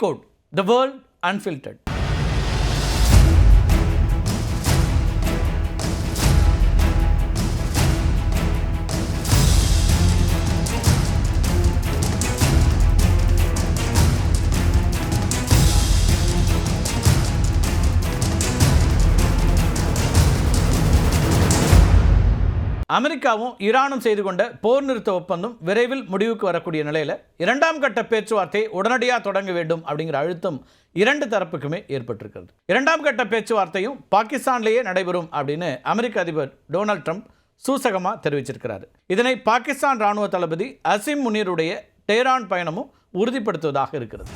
Decode the world unfiltered. அமெரிக்காவும் ஈரானும் செய்து கொண்ட போர் நிறுத்த ஒப்பந்தம் விரைவில் முடிவுக்கு வரக்கூடிய நிலையில் இரண்டாம் கட்ட பேச்சுவார்த்தை உடனடியாக தொடங்க வேண்டும் அப்படிங்கிற அழுத்தம் இரண்டு தரப்புக்குமே ஏற்பட்டிருக்கிறது. இரண்டாம் கட்ட பேச்சுவார்த்தையும் பாகிஸ்தான்லேயே நடைபெறும் அப்படின்னு அமெரிக்க அதிபர் டொனால்ட் ட்ரம்ப் சூசகமாக தெரிவிச்சிருக்கிறார். இதனை பாகிஸ்தான் ராணுவ தளபதி அசிம் முனீருடைய டெஹ்ரான் பயணமும் உறுதிப்படுத்துவதாக இருக்கிறது.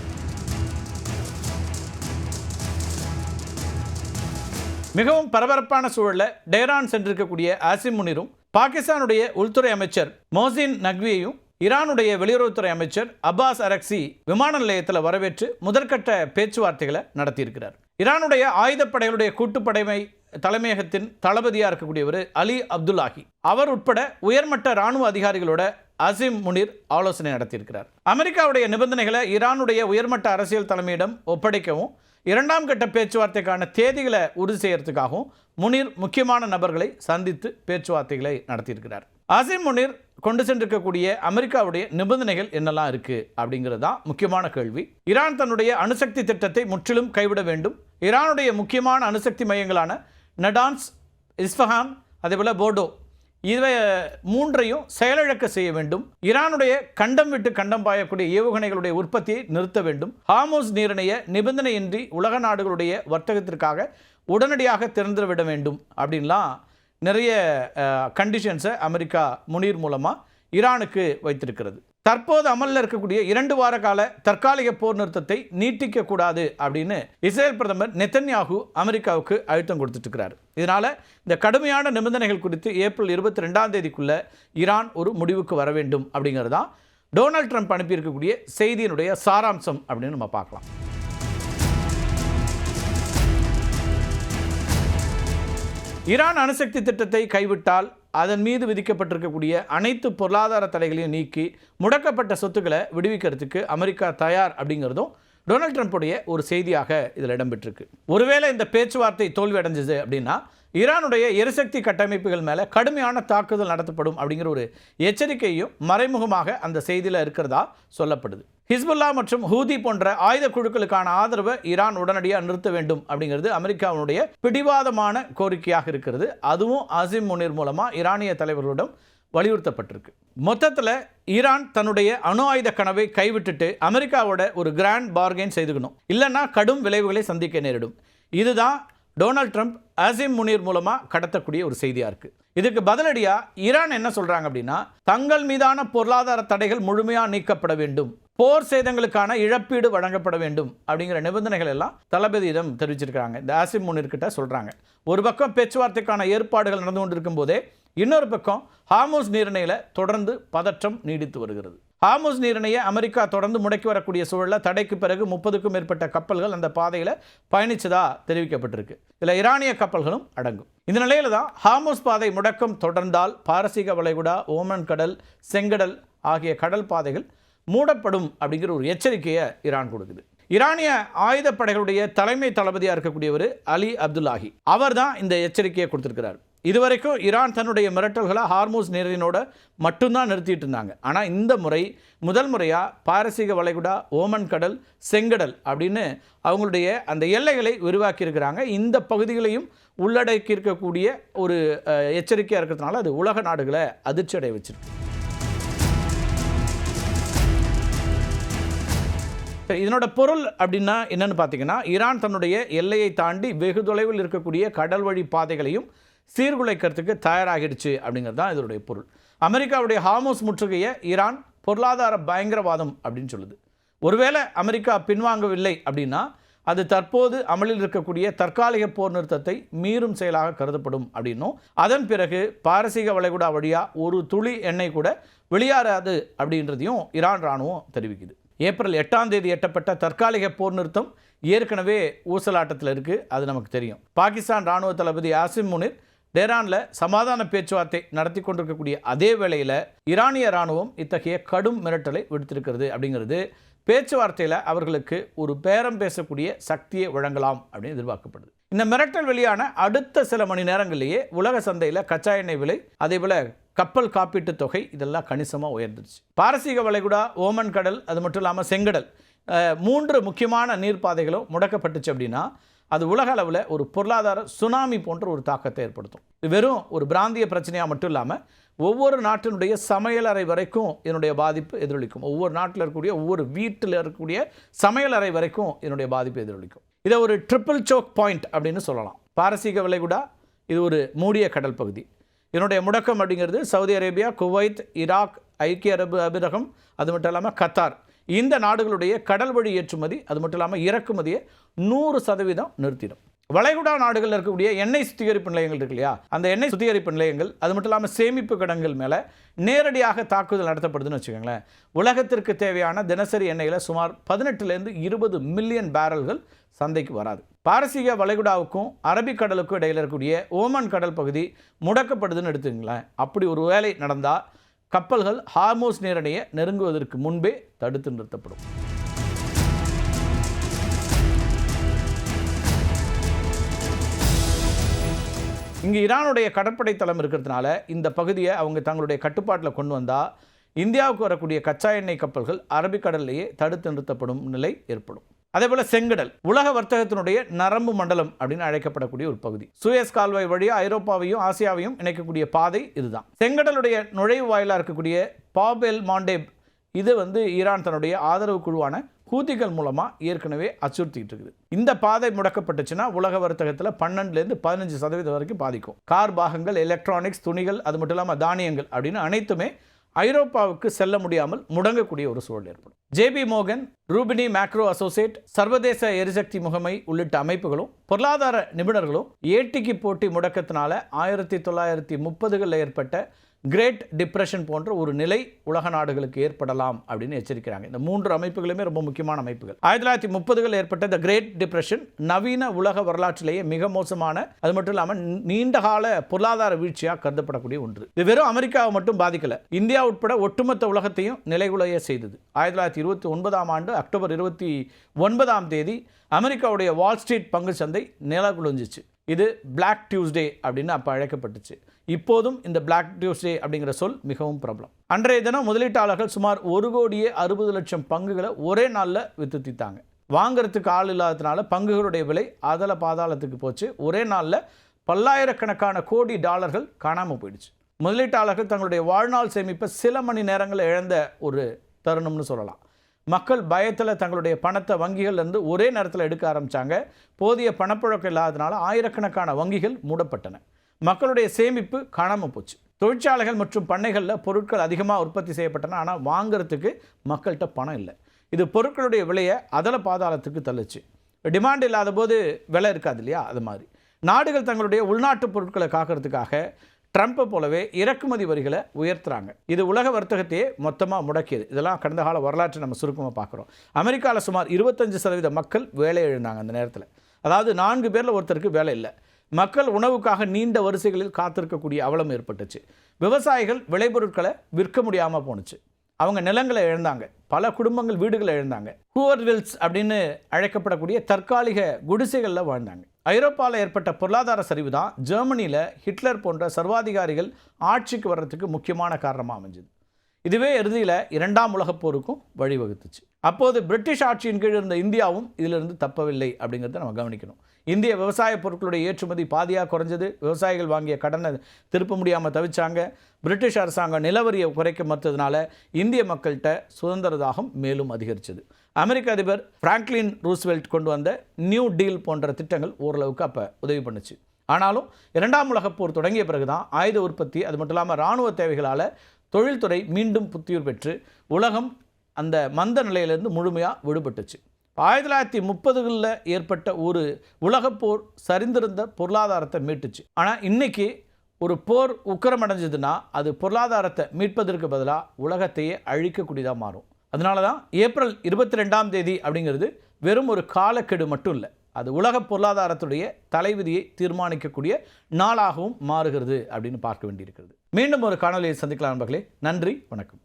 மிகவும் பரபரப்பான சூழலில் டெஹ்ரான் சென்றிருக்கக்கூடிய அசிம் முனீரும் பாகிஸ்தானுடைய உள்துறை அமைச்சர் மொஹசின் நக்வியையும் ஈரானுடைய வெளியுறவுத்துறை அமைச்சர் அப்பாஸ் அரக்சி விமான நிலையத்தில் வரவேற்று முதற்கட்ட பேச்சுவார்த்தைகளை நடத்தியிருக்கிறார். ஈரானுடைய ஆயுதப்படைகளுடைய கூட்டுப்படைமை தலைமையகத்தின் தளபதியாக இருக்கக்கூடியவர் அலி அப்துல்லாஹி அவர் உட்பட உயர்மட்ட இராணுவ அதிகாரிகளோட அசிம் முனீர் ஆலோசனை நடத்தியிருக்கிறார். அமெரிக்காவுடைய நிபந்தனைகளை ஈரானுடைய உயர்மட்ட அரசியல் தலைமையிடம் ஒப்படைக்கவும் இரண்டாம் கட்ட பேச்சுவார்த்தைக்கான தேதிகளை உறுதி செய்யறதுக்காகவும் முனீர் முக்கியமான நபர்களை சந்தித்து பேச்சுவார்த்தைகளை நடத்தியிருக்கிறார். அசிம் முனீர் கொண்டு சென்றிருக்கக்கூடிய அமெரிக்காவுடைய நிபந்தனைகள் என்னெல்லாம் இருக்கு அப்படிங்கிறது தான் முக்கியமான கேள்வி. ஈரான் தன்னுடைய அணுசக்தி திட்டத்தை முற்றிலும் கைவிட வேண்டும். ஈரானுடைய முக்கியமான அணுசக்தி மையங்களான நடான்ஸ், இஸ்ஃபஹான், அதேபோல் போர்டோ இவை மூன்றையும் செயலிழக்க செய்ய வேண்டும். ஈரானுடைய கண்டம் விட்டு கண்டம் பாயக்கூடிய ஏவுகணைகளுடைய உற்பத்தியை நிறுத்த வேண்டும். ஹார்முஸ் நீரிணையை நிபந்தனையின்றி உலக நாடுகளுடைய வர்த்தகத்திற்காக உடனடியாக திறந்துவிட வேண்டும் அப்படின்லாம் நிறைய கண்டிஷன்ஸை அமெரிக்கா முனீர் மூலமாக ஈரானுக்கு வைத்திருக்கிறது. தற்போது அமலில் இருக்கக்கூடிய 2 வார கால தற்காலிக போர் நிறுத்தத்தை நீட்டிக்கக்கூடாது அப்படின்னு இஸ்ரேல் பிரதமர் நெத்தன்யாகு அமெரிக்காவுக்கு அழுத்தம் கொடுத்துட்டு இருக்கிறார். இதனால் இந்த கடுமையான நிபந்தனைகள் குறித்து ஏப்ரல் 22ஆம் தேதிக்குள்ள ஈரான் ஒரு முடிவுக்கு வர வேண்டும் அப்படிங்கிறது தான் டொனால்ட் ட்ரம்ப் அனுப்பியிருக்கக்கூடிய செய்தியினுடைய சாராம்சம் அப்படின்னு நம்ம பார்க்கலாம். ஈரான் அணுசக்தி திட்டத்தை கைவிட்டால் அதன் மீது விதிக்கப்பட்டிருக்கக்கூடிய அனைத்து பொருளாதார தடைகளையும் நீக்கி முடக்கப்பட்ட சொத்துக்களை விடுவிக்கிறதுக்கு அமெரிக்கா தயார் அப்படிங்கிறதும் டொனால்ட் ட்ரம்ப்புடைய ஒரு செய்தியாக இதில் இடம்பெற்றிருக்கு. ஒருவேளை இந்த பேச்சுவார்த்தை தோல்வி அடைஞ்சது அப்படின்னா ஈரானுடைய எரிசக்தி கட்டமைப்புகள் மேலே கடுமையான தாக்குதல் நடத்தப்படும் அப்படிங்கிற ஒரு எச்சரிக்கையும் மறைமுகமாக அந்த செய்தியில் இருக்கிறதா சொல்லப்படுது. ஹிஸ்புல்லா மற்றும் ஹூதி போன்ற ஆயுத குழுக்களுக்கான ஆதரவை ஈரான் உடனடியாக நிறுத்த வேண்டும் அப்படிங்கிறது அமெரிக்காவுடைய பிடிவாதமான கோரிக்கையாக இருக்கிறது. அதுவும் அசிம் முனீர் மூலமாக ஈரானிய தலைவர்களிடம் வலியுறுத்தப்பட்டிருக்கு. மொத்தத்தில் ஈரான் தன்னுடைய அணு ஆயுத கனவை கைவிட்டுட்டு அமெரிக்காவோட ஒரு கிராண்ட் பார்கெயின் செய்துக்கணும், இல்லைன்னா கடும் விளைவுகளை சந்திக்க நேரிடும். இதுதான் டொனால்ட் ட்ரம்ப் அசிம் முனீர் மூலமாக கடத்தக்கூடிய ஒரு செய்தியாக இருக்குது. இதுக்கு பதிலடியாக ஈரான் என்ன சொல்கிறாங்க அப்படின்னா, தங்கள் மீதான பொருளாதார தடைகள் முழுமையாக நீக்கப்பட வேண்டும், போர் சேதங்களுக்கான இழப்பீடு வழங்கப்பட வேண்டும் அப்படிங்கிற நிபந்தனைகள் எல்லாம் தளபதியிடம் தெரிவிச்சிருக்கிறாங்க. இந்த அசிம் முனீர்கிட்ட சொல்கிறாங்க. ஒரு பக்கம் பேச்சுவார்த்தைக்கான ஏற்பாடுகள் நடந்து கொண்டிருக்கும் போதே இன்னொரு பக்கம் ஹார்முஸ் நீரிணையில் தொடர்ந்து பதற்றம் நீடித்து வருகிறது. ஹார்முஸ் நீரிணையை அமெரிக்கா தொடர்ந்து முடக்கி வரக்கூடிய சூழலில் தடைக்கு பிறகு 30க்கும் மேற்பட்ட கப்பல்கள் அந்த பாதையில் பயணிச்சதா தெரிவிக்கப்பட்டிருக்கு. இதில் ஈரானிய கப்பல்களும் அடங்கும். இந்த நிலையில் தான் ஹார்முஸ் பாதை முடக்கம் தொடர்ந்தால் பாரசீக வளைகுடா, ஓமன் கடல், செங்கடல் ஆகிய கடல் பாதைகள் மூடப்படும் அப்படிங்கிற ஒரு எச்சரிக்கையை ஈரான் கொடுக்குது. ஈரானிய ஆயுதப்படைகளுடைய தலைமை தளபதியாக இருக்கக்கூடியவர் அலி அப்துல்லாஹி அவர் தான் இந்த எச்சரிக்கையை கொடுத்திருக்கிறார். இதுவரைக்கும் ஈரான் தன்னுடைய மிரட்டல்களை ஹார்முஸ் நீரினோட மட்டும்தான் நிறுத்திட்டு இருந்தாங்க. ஆனால் இந்த முறை முதல் முறையாக பாரசீக வளைகுடா, ஓமன் கடல், செங்கடல் அப்படின்னு அவங்களுடைய அந்த எல்லைகளை விரிவாக்கி இருக்கிறாங்க. இந்த பகுதிகளையும் உள்ளடக்கி இருக்கக்கூடிய ஒரு எச்சரிக்கையாக இருக்கிறதுனால அது உலக நாடுகளை அதிர்ச்சி அடைய வச்சிருக்கு. இதனோட பொருள் அப்படின்னா என்னன்னு பார்த்தீங்கன்னா, ஈரான் தன்னுடைய எல்லையை தாண்டி வெகு தொலைவில் இருக்கக்கூடிய கடல் வழி பாதைகளையும் சீர்குலைக்கிறதுக்கு தயாராகிடுச்சு அப்படிங்கிறது தான் இதனுடைய பொருள். அமெரிக்காவுடைய ஹார்முஸ் முற்றுகையை ஈரான் பொருளாதார பயங்கரவாதம் அப்படின்னு சொல்லுது. ஒருவேளை அமெரிக்கா பின்வாங்கவில்லை அப்படின்னா அது தற்போது அமலில் இருக்கக்கூடிய தற்காலிக போர் நிறுத்தத்தை மீறும் செயலாக கருதப்படும் அப்படின்னும், அதன் பிறகு பாரசீக வளைகுடா வழியாக ஒரு துளி எண்ணெய் கூட வெளியேறாது அப்படின்றதையும் ஈரான் இராணுவம் தெரிவிக்குது. ஏப்ரல் 8ஆம் தேதி எட்டப்பட்ட தற்காலிக போர் நிறுத்தம் ஏற்கனவே ஊசலாட்டத்தில் இருக்குது, அது நமக்கு தெரியும். பாகிஸ்தான் இராணுவ தளபதி அசிம் முனீர் டெஹ்ரானில் சமாதான பேச்சுவார்த்தை நடத்தி கொண்டிருக்கக்கூடிய அதே வேளையில் ஈரானிய இராணுவம் இத்தகைய கடும் மிரட்டலை விடுத்திருக்கிறது அப்படிங்கிறது பேச்சுவார்த்தையில் அவர்களுக்கு ஒரு பேரம் பேசக்கூடிய சக்தியை வழங்கலாம் அப்படின்னு எதிர்பார்க்கப்படுது. இந்த மிரட்டல் வெளியான அடுத்த சில மணி நேரங்களிலேயே உலக சந்தையில் கச்சா எண்ணெய் விலை, அதே போல் கப்பல் காப்பீட்டு தொகை இதெல்லாம் கணிசமாக உயர்ந்துருச்சு. பாரசீக வளைகுடா, ஓமன் கடல், அது மட்டும் இல்லாமல் செங்கடல், 3 முக்கியமான நீர்ப்பாதைகளும் முடக்கப்பட்டுச்சு அப்படின்னா அது உலக அளவில் ஒரு பொருளாதார சுனாமி போன்ற ஒரு தாக்கத்தை ஏற்படுத்தும். இது வெறும் ஒரு பிராந்திய பிரச்சனையாக மட்டும் இல்லாமல் ஒவ்வொரு நாட்டினுடைய சமையலறை வரைக்கும் இதனுடைய பாதிப்பு எதிரொலிக்கும். ஒவ்வொரு நாட்டில் இருக்கக்கூடிய ஒவ்வொரு வீட்டில் இருக்கக்கூடிய சமையலறை வரைக்கும் இதனுடைய பாதிப்பு எதிரொலிக்கும். இதை ஒரு ட்ரிபிள் சோக் பாயிண்ட் அப்படின்னு சொல்லலாம். பாரசீக வளைகுடா இது ஒரு மூடிய கடல் பகுதி. இதனுடைய முடக்கம் அப்படிங்கிறது சவுதி அரேபியா, குவைத், ஈராக், ஐக்கிய அரபு அமீரகம், அது மட்டும் இல்லாமல் கத்தார், இந்த நாடுகளுடைய கடல் வழி ஏற்றுமதி, அது மட்டும் இல்லாமல் இறக்குமதியை 100% நிறுத்திடும். வளைகுடா நாடுகளில் இருக்கக்கூடிய எண்ணெய் சுத்திகரிப்பு நிலையங்கள் இருக்கு இல்லையா, அந்த எண்ணெய் சுத்திகரிப்பு நிலையங்கள், அது மட்டும் இல்லாமல் சேமிப்பு கிடங்குகள் மேலே நேரடியாக தாக்குதல் நடத்தப்படுதுன்னு வச்சுக்கோங்களேன். உலகத்திற்கு தேவையான தினசரி எண்ணெயில் சுமார் 18 to 20 மில்லியன் பேரல்கள் சந்தைக்கு வராது. பாரசீக வளைகுடாவுக்கும் அரபிக்கடலுக்கும் இடையில் இருக்கக்கூடிய ஓமன் கடல் பகுதி முடக்கப்படுதுன்னு எடுத்துங்களேன். அப்படி ஒரு வேலை நடந்தால் கப்பல்கள் ஹார்மோஸ் நீரிணையை நெருங்குவதற்கு முன்பே தடுத்து நிறுத்தப்படும். இங்கே ஈரானுடைய கடற்படை தளம் இருக்கிறதுனால இந்த பகுதியை அவங்க தங்களுடைய கட்டுப்பாட்டில் கொண்டு வந்தால் இந்தியாவுக்கு வரக்கூடிய கச்சா எண்ணெய் கப்பல்கள் அரபிக்கடல்லையே தடுத்து நிறுத்தப்படும் நிலை ஏற்படும். அதே போல் செங்கடல் உலக வர்த்தகத்தினுடைய நரம்பு மண்டலம் அப்படின்னு அழைக்கப்படக்கூடிய ஒரு பகுதி. சூயஸ் கால்வாய் வழியாக ஐரோப்பாவையும் ஆசியாவையும் இணைக்கக்கூடிய பாதை இதுதான். செங்கடலுடைய நுழைவு வாயிலாக இருக்கக்கூடிய பாப் எல் மாண்டேப், இது ஈரான் தன்னுடைய ஆதரவு குழுவான ஹூதிகள் மூலமாக ஏற்கனவே அச்சுறுத்திட்டு இருக்குது. இந்த பாதை முடக்கப்பட்டுச்சுன்னா உலக வர்த்தகத்தில் 12 to 15% வரைக்கும் பாதிக்கும். கார் பாகங்கள், எலக்ட்ரானிக்ஸ், துணிகள், அது மட்டும் இல்லாமல் தானியங்கள் அப்படின்னு அனைத்துமே ஐரோப்பாவுக்கு செல்ல முடியாமல் முடங்கக்கூடிய ஒரு சூழல் ஏற்படும். JP Morgan, Rubini macro associate, சர்வதேச எரிசக்தி முகமை உள்ளிட்ட அமைப்புகளும் பொருளாதார நிபுணர்களும் ஏட்டிக்கு போட்டி முடக்கத்தினால 1930களில் ஏற்பட்ட கிரேட் டிப்ரெஷன் போன்ற ஒரு நிலை உலக நாடுகளுக்கு ஏற்படலாம் அப்படின்னு எச்சரிக்கிறாங்க. இந்த 3 அமைப்புகளுமே ரொம்ப முக்கியமான அமைப்புகள். 1930களில் ஏற்பட்ட இந்த கிரேட் டிப்ரெஷன் நவீன உலக வரலாற்றிலேயே மிக மோசமான, அது மட்டும் இல்லாமல் நீண்டகால பொருளாதார வீழ்ச்சியாக கருதப்படக்கூடிய ஒன்று. இது வெறும் அமெரிக்காவை மட்டும் பாதிக்கல, இந்தியா உட்பட ஒட்டுமொத்த உலகத்தையும் நிலைகுலைய செய்தது. 1929ஆம் ஆண்டு அக்டோபர் 29 அமெரிக்காவுடைய வால் ஸ்ட்ரீட் பங்கு சந்தை நிலகுலைஞ்சிச்சு. இது பிளாக் டியூஸ்டே அப்படின்னு அப்போ அழைக்கப்பட்டுச்சு. இப்போதும் இந்த பிளாக் டியூஸ்டே அப்படிங்கிற சொல் மிகவும் பிரபலம். அன்றைய தினம் முதலீட்டாளர்கள் சுமார் 1,60,00,000 பங்குகளை ஒரே நாளில் வித்து தீத்தாங்க. வாங்கிறதுக்கு ஆள் இல்லாததுனால பங்குகளுடைய விலை அதல பாதாளத்துக்கு போச்சு. ஒரே நாளில் பல்லாயிரக்கணக்கான கோடி டாலர்கள் காணாமல் போயிடுச்சு. முதலீட்டாளர்கள் தங்களுடைய வாழ்நாள் சேமிப்பை சில மணி நேரங்களில் இழந்த ஒரு தருணம்னு சொல்லலாம். மக்கள் பயத்தில் தங்களுடைய பணத்தை வங்கிகள்லேருந்து ஒரே நேரத்தில் எடுக்க ஆரம்பித்தாங்க. போதிய பணப்புழக்கம் இல்லாததுனால ஆயிரக்கணக்கான வங்கிகள் மூடப்பட்டன. மக்களுடைய சேமிப்பு காணாமல் போச்சு. தொழிற்சாலைகள் மற்றும் பண்ணைகளில் பொருட்கள் அதிகமாக உற்பத்தி செய்யப்பட்டன, ஆனால் வாங்கிறதுக்கு மக்கள்கிட்ட பணம் இல்லை. இது பொருட்களுடைய விலையை அதல பாதாளத்துக்கு தள்ளுச்சு. டிமாண்ட் இல்லாத போது விலை இருக்காது இல்லையா, அது மாதிரி நாடுகள் தங்களுடைய உள்நாட்டு பொருட்களை காக்கிறதுக்காக ட்ரம்ப்பை போலவே இறக்குமதி வரிகளை உயர்த்துறாங்க. இது உலக வர்த்தகத்தையே மொத்தமாக முடக்கியது. இதெல்லாம் கடந்த கால வரலாற்றை நம்ம சுருக்கமாக பார்க்குறோம். அமெரிக்காவில் சுமார் 25% மக்கள் வேலை இழந்தாங்க அந்த நேரத்தில். அதாவது 4 பேரில் ஒருத்தருக்கு வேலை இல்லை. மக்கள் உணவுக்காக நீண்ட வரிசைகளில் காத்திருக்கக்கூடிய அவலம் ஏற்பட்டுச்சு. விவசாயிகள் விளைபொருட்களை விற்க முடியாமல் போணுச்சு. அவங்க நிலங்களை இழந்தாங்க. பல குடும்பங்கள் வீடுகளை இழந்தாங்க. ஹூவர்வில்ஸ் அப்படின்னு அழைக்கப்படக்கூடிய தற்காலிக குடிசைகளில் வாழ்ந்தாங்க. ஐரோப்பாவில் ஏற்பட்ட பொருளாதார சரிவு தான் ஜெர்மனியில் ஹிட்லர் போன்ற சர்வாதிகாரிகள் ஆட்சிக்கு வர்றதுக்கு முக்கியமான காரணமாக அமைஞ்சது. இதுவே இறுதியில் 2ஆம் உலகப் போருக்கும் வழிவகுத்துச்சு. அப்போது பிரிட்டிஷ் ஆட்சியின் கீழ் இருந்த இந்தியாவும் இதிலிருந்து தப்பவில்லை அப்படிங்கிறத நம்ம கவனிக்கணும். இந்திய விவசாய பொருட்களுடைய ஏற்றுமதி பாதியாக குறைஞ்சது. விவசாயிகள் வாங்கிய கடனை திருப்ப முடியாமல் தவிச்சாங்க. பிரிட்டிஷ் அரசாங்கம் நிலவரியை குறைக்க மறுத்ததுனால இந்திய மக்கள்கிட்ட சுதந்திர தாகம் மேலும் அதிகரித்தது. அமெரிக்க அதிபர் பிராங்க்லின் ரூஸ்வெல்ட் கொண்டு வந்த நியூ டீல் போன்ற திட்டங்கள் ஓரளவுக்கு அப்போ உதவி பண்ணுச்சு. ஆனாலும் 2ஆம் உலகப் போர் தொடங்கிய பிறகு தான் ஆயுத உற்பத்தி, அது மட்டும் இல்லாமல் இராணுவ தேவைகளால் தொழில்துறை மீண்டும் புத்துயிர் பெற்று உலகம் அந்த மந்த நிலையிலிருந்து முழுமையாக விடுபட்டுச்சு. 1930களில் ஏற்பட்ட ஒரு உலகப்போர் சரிந்திருந்த பொருளாதாரத்தை மீட்டுச்சு. ஆனால் இன்றைக்கி ஒரு போர் உக்கிரமடைஞ்சதுன்னா அது பொருளாதாரத்தை மீட்பதற்கு பதிலாக உலகத்தையே அழிக்கக்கூடியதாக மாறும். அதனால தான் ஏப்ரல் 22 அப்படிங்கிறது வெறும் ஒரு காலக்கெடு மட்டும் இல்லை, அது உலக பொருளாதாரத்துடைய தலைவிதியை தீர்மானிக்கக்கூடிய நாளாகவும் மாறுகிறது அப்படின்னு பார்க்க வேண்டியிருக்கிறது. மீண்டும் ஒரு காணொலியை சந்திக்கலாம் நண்பர்களே. நன்றி, வணக்கம்.